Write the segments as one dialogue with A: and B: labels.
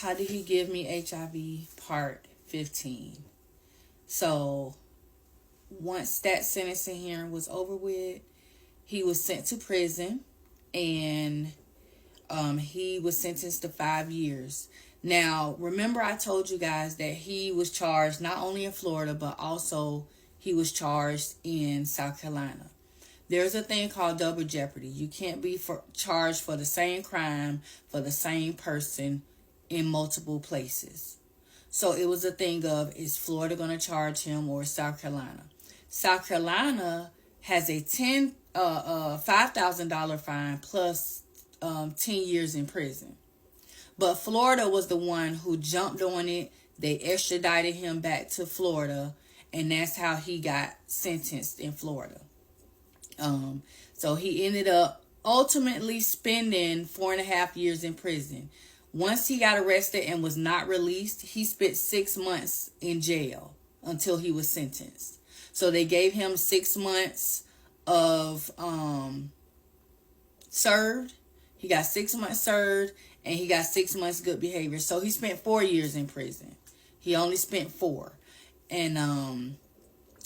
A: How did he give me HIV? Part 15. So once that sentencing hearing was over with, he was sent to prison, and he was sentenced to 5 years. Now, remember I told you guys that he was charged not only in Florida, but also he was charged in South Carolina. There's a thing called double jeopardy. You can't be charged for the same crime for the same person in multiple places. So it was a thing of, is Florida going to charge him or South Carolina? South Carolina has a $5,000 fine plus 10 years in prison. But Florida was the one who jumped on it. They extradited him back to Florida, and that's how he got sentenced in Florida. So he ended up ultimately spending 4.5 years in prison. Once he got arrested and was not released, he spent 6 months in jail until he was sentenced. So they gave him 6 months of served. He got 6 months served, and he got 6 months good behavior. So he spent 4 years in prison. He only spent 4. And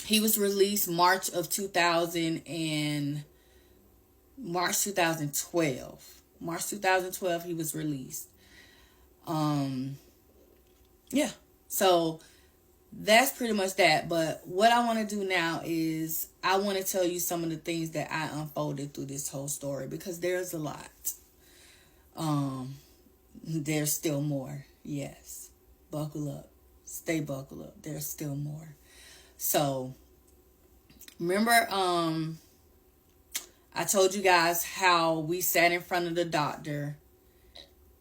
A: he was released March 2012. March 2012 he was released. Yeah. So that's pretty much that. But what I want to do now is I want to tell you some of the things that I unfolded through this whole story, because there's a lot. There's still more. Yes. Buckle up. Stay buckled up. There's still more. So remember, I told you guys how we sat in front of the doctor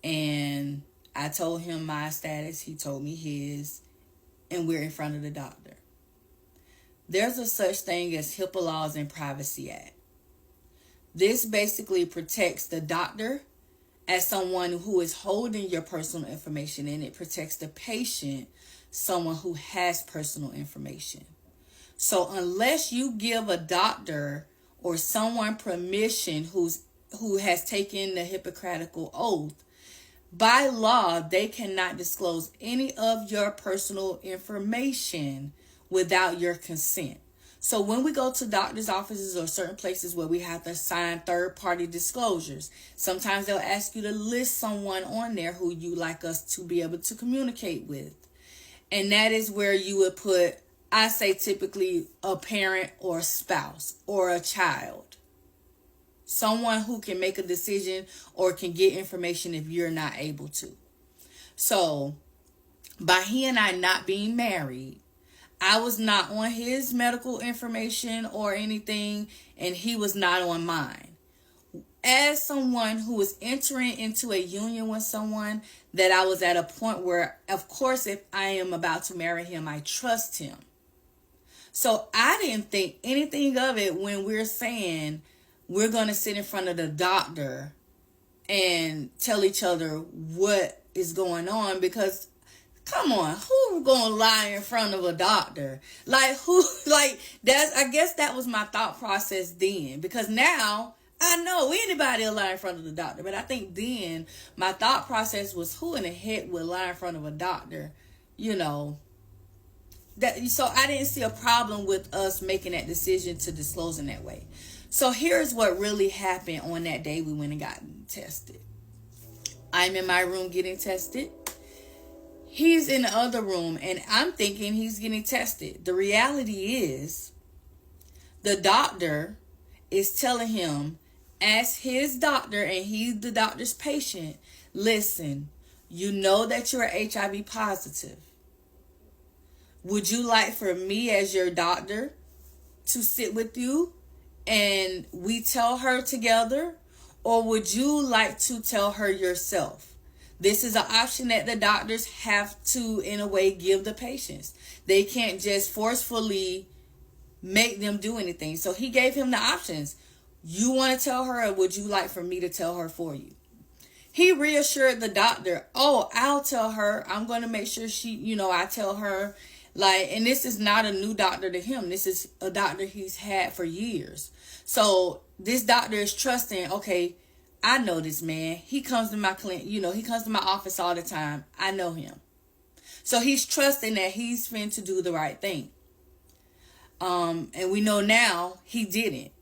A: and I told him my status. He told me his, and we're in front of the doctor. There's a such thing as HIPAA laws and Privacy Act. This basically protects the doctor as someone who is holding your personal information, and it protects the patient, someone who has personal information. So unless you give a doctor or someone permission who has taken the Hippocratical oath, by law, they cannot disclose any of your personal information without your consent. So when we go to doctor's offices or certain places where we have to sign third-party disclosures, sometimes they'll ask you to list someone on there who you like us to be able to communicate with. And that is where you would put, I say typically, a parent or a spouse or a child. Someone who can make a decision or can get information if you're not able to. So by he and I not being married, I was not on his medical information or anything, and he was not on mine. As someone who was entering into a union with someone, that I was at a point where, of course, if I am about to marry him, I trust him. So I didn't think anything of it when we're saying we're going to sit in front of the doctor and tell each other what is going on, because come on, who gonna lie in front of a doctor? I guess that was my thought process then, because now I know anybody will lie in front of the doctor. But I think then my thought process was, who in the heck would lie in front of a doctor? So I didn't see a problem with us making that decision to disclose in that way. So here's what really happened on that day we went and got tested. I'm in my room getting tested. He's in the other room, and I'm thinking he's getting tested. The reality is, the doctor is telling him, as his doctor, and he's the doctor's patient, listen, you know that you're HIV positive. Would you like for me as your doctor to sit with you and we tell her together? Or would you like to tell her yourself? This is an option that the doctors have to, in a way, give the patients. They can't just forcefully make them do anything. So he gave him the options. You want to tell her, or would you like for me to tell her for you? He reassured the doctor, oh, I'll tell her. I'm going to make sure I tell her. And this is not a new doctor to him. This is a doctor he's had for years. So this doctor is trusting, okay, I know this man. He comes to my clinic, he comes to my office all the time. I know him. So he's trusting that he's fin to do the right thing. And we know now he didn't.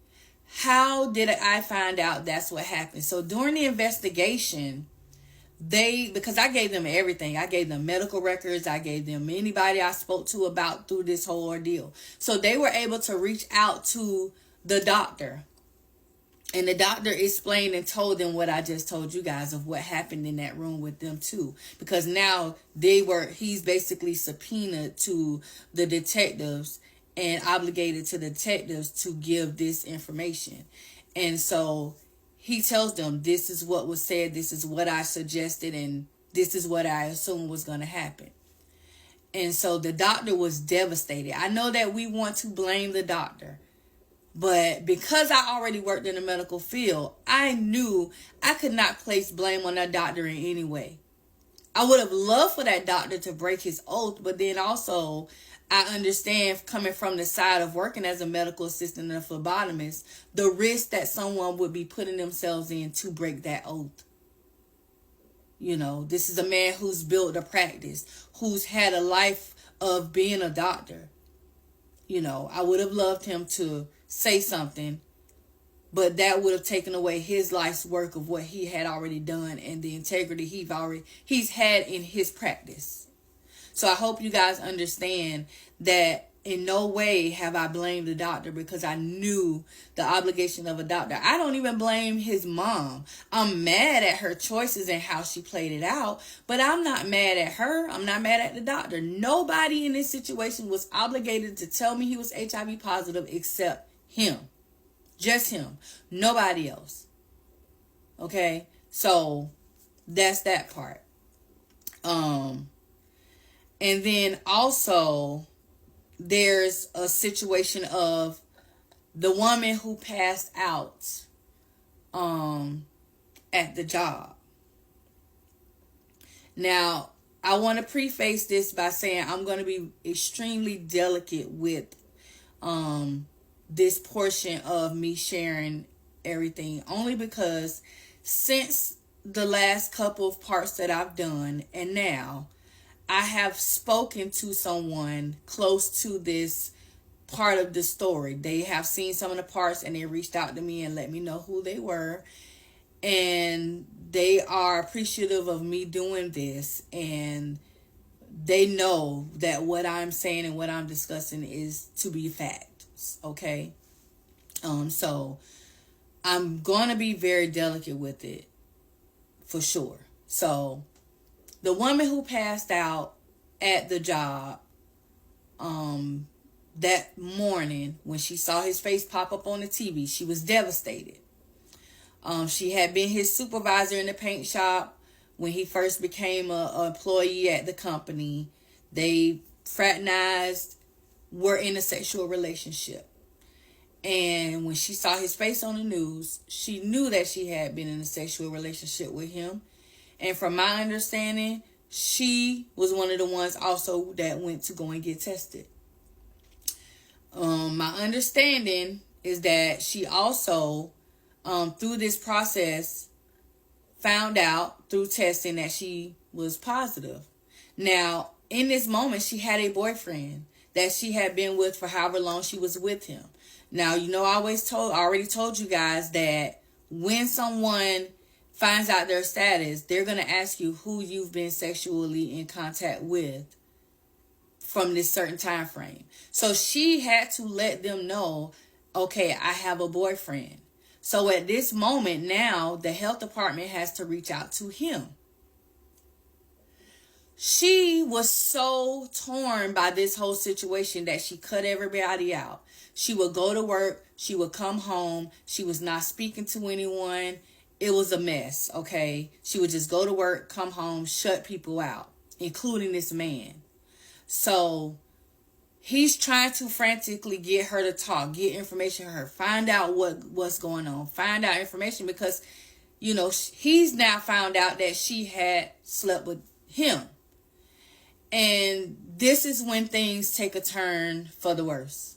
A: How did I find out that's what happened? So during the investigation, because I gave them everything. I gave them medical records. I gave them anybody I spoke to about through this whole ordeal. So they were able to reach out to the doctor. And the doctor explained and told them what I just told you guys of what happened in that room with them too. Because now he's basically subpoenaed to the detectives and obligated to the detectives to give this information. And so he tells them, this is what was said, this is what I suggested, and this is what I assumed was going to happen. And so the doctor was devastated. I know that we want to blame the doctor, but because I already worked in the medical field, I knew I could not place blame on that doctor in any way. I would have loved for that doctor to break his oath, but then also I understand, coming from the side of working as a medical assistant and a phlebotomist, the risk that someone would be putting themselves in to break that oath. This is a man who's built a practice, who's had a life of being a doctor. I would have loved him to say something, but that would have taken away his life's work of what he had already done and the integrity he's had in his practice. So I hope you guys understand that in no way have I blamed the doctor, because I knew the obligation of a doctor. I don't even blame his mom. I'm mad at her choices and how she played it out, but I'm not mad at her. I'm not mad at the doctor. Nobody in this situation was obligated to tell me he was HIV positive except him. Just him. Nobody else. Okay? So that's that part. And then also there's a situation of the woman who passed out at the job. Now, I want to preface this by saying I'm going to be extremely delicate with this portion of me sharing everything, only because since the last couple of parts that I've done and now, I have spoken to someone close to this part of the story. They have seen some of the parts and they reached out to me and let me know who they were. And they are appreciative of me doing this. And they know that what I'm saying and what I'm discussing is to be facts. Okay? So I'm going to be very delicate with it for sure. So the woman who passed out at the job that morning when she saw his face pop up on the TV, she was devastated. She had been his supervisor in the paint shop when he first became an employee at the company. They fraternized, were in a sexual relationship. And when she saw his face on the news, she knew that she had been in a sexual relationship with him. And from my understanding, she was one of the ones also that went to go and get tested. My understanding is that she also, through this process, found out through testing that she was positive. Now, in this moment, she had a boyfriend that she had been with for however long she was with him. Now, I already told you guys that when someone finds out their status, they're going to ask you who you've been sexually in contact with from this certain time frame. So she had to let them know, okay, I have a boyfriend. So at this moment now, the health department has to reach out to him. She was so torn by this whole situation that she cut everybody out. She would go to work. She would come home. She was not speaking to anyone. It was a mess, okay? She would just go to work, come home, shut people out, including this man. So he's trying to frantically get her to talk, get information from her, find out what's going on, find out information because, he's now found out that she had slept with him. And this is when things take a turn for the worse.